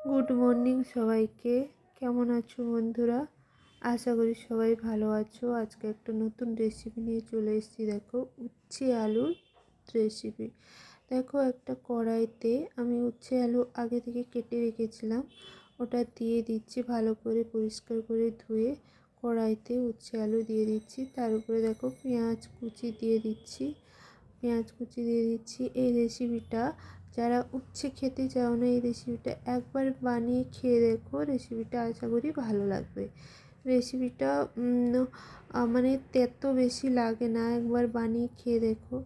Good morning সবাইকে। কেমন আছো বন্ধুরা? আশা করি সবাই ভালো আছো। আজকে একটা নতুন রেসিপি নিয়ে চলে এসেছি। দেখো, উচ্ছে আলুর রেসিপি। দেখো, একটা কড়াইতে আমি উচ্ছে আলু আগে থেকে কেটে রেখেছিলাম, ওটা দিয়ে দিচ্ছি। ভালো করে পরিষ্কার করে ধুয়ে কড়াইতে উচ্ছে আলু দিয়ে দিচ্ছি। তার উপরে দেখো পেঁয়াজ কুচি দিয়ে দিচ্ছি। এই রেসিপিটা যারা উচ্ছে খেতে চাও না, এই রেসিপিটা একবার বানিয়ে খেয়ে দেখো। রেসিপিটা আশা করি ভালো লাগবে। রেসিপিটা মানে তেতো বেশি লাগে না, একবার বানিয়ে খেয়ে দেখো।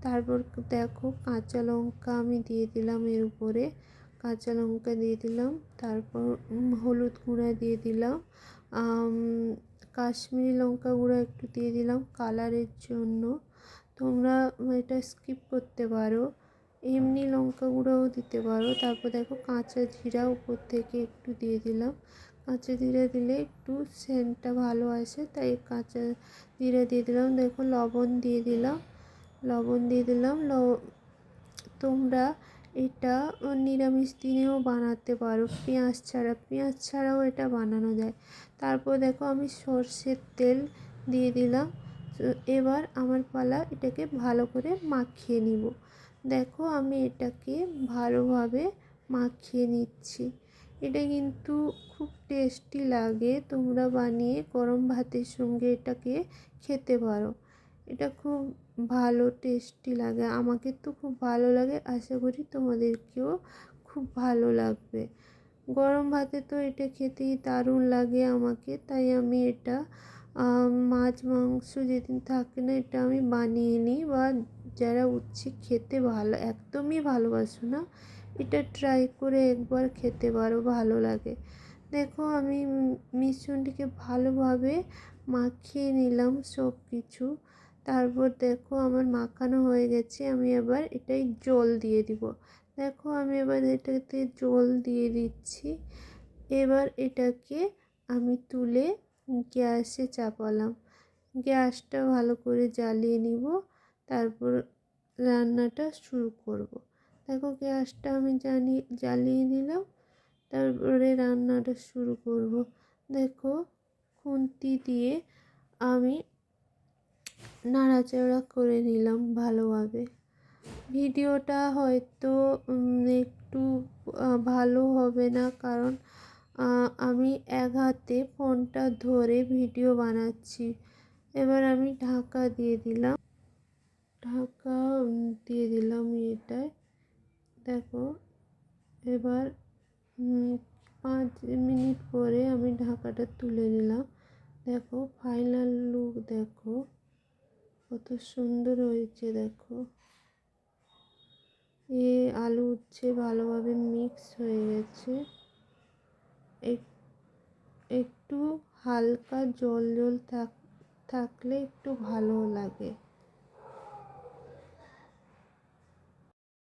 তারপর দেখো, কাঁচা লঙ্কা আমি দিয়ে দিলাম এর উপরে। কাঁচা লঙ্কা দিয়ে দিলাম, তারপর হলুদ গুঁড়া দিয়ে দিলাম, কাশ্মীরি লঙ্কা গুঁড়া একটু দিয়ে দিলাম কালারের জন্য। তোমরা এটা স্কিপ করতে পারো, এমনি লঙ্কা গুঁড়োও দিতে পারো। তারপর দেখো, কাঁচা জিরা উপর থেকে একটু দিয়ে দিলাম। কাঁচা জিরা দিলে একটু সেন্টটা ভালো আসে, তাই কাঁচা জিরা দিয়ে দিলাম। দেখো, লবণ দিয়ে দিলাম। তোমরা এটা নিরামিষ দিনেও বানাতে পারো, পেঁয়াজ ছাড়াও এটা বানানো যায়। তারপর দেখো, আমি সর্ষের তেল দিয়ে দিলাম। এবার আমার পালা এটাকে ভালো করে মাখিয়ে নিব। দেখো, আমি এটাকে ভালোভাবে মাখিয়ে নিচ্ছি। এটা কিন্তু খুব টেস্টি লাগে। তোমরা বানিয়ে গরম ভাতের সঙ্গে এটাকে খেতে পারো। এটা খুব ভালো টেস্টি লাগে, আমাকে তো খুব ভালো লাগে। আশা করি তোমাদেরকেও খুব ভালো লাগবে। গরম ভাতে তো এটা খেতেই দারুণ লাগে আমাকে, তাই আমি এটা মাছ মাংস যেদিন থাকে না, এটা আমি বানিয়ে নিই। বা যারা উচ্ছে খেতে একদমই ভালোবাসো না, এটা ট্রাই করে একবার খেতে পারো, ভালো লাগে। দেখো, আমি মিশ্রণটিকে ভালোভাবে মাখিয়ে নিলাম সব কিছু। তারপর দেখো, আমার মাখানো হয়ে গেছে। আমি এবার এটাই জল দিয়ে দিব। দেখো, আমি এবার এটাতে জল দিয়ে দিচ্ছি। এবার এটাকে আমি তুলে গ্যাসে চাপালাম। গ্যাসটা ভালো করে জ্বালিয়ে নিব, তারপর রান্নাটা শুরু করব। দেখো, গ্যাসটা আমি জ্বালিয়ে নিলাম, তারপরে রান্নাটা শুরু করব। দেখো, খুন্তি দিয়ে আমি নাড়াচাড়া করে নিলাম ভালোভাবে। ভিডিওটা হয়তো একটু ভালো হবে না, কারণ আমি এক হাতে ফোনটা ধরে ভিডিও বানাচ্ছি। এবার আমি ঢাকা দিয়ে দিলাম এটায়। দেখো, এবার 5 মিনিট পরে আমি ঢাকাটা তুলে নিলাম। দেখো, ফাইনাল লুক দেখো, কত সুন্দর হয়েছে। দেখো, আলু উচ্ছে ভালোভাবে মিক্স হয়ে গেছে। একটু হালকা জল থাকলে একটু ভালো লাগে।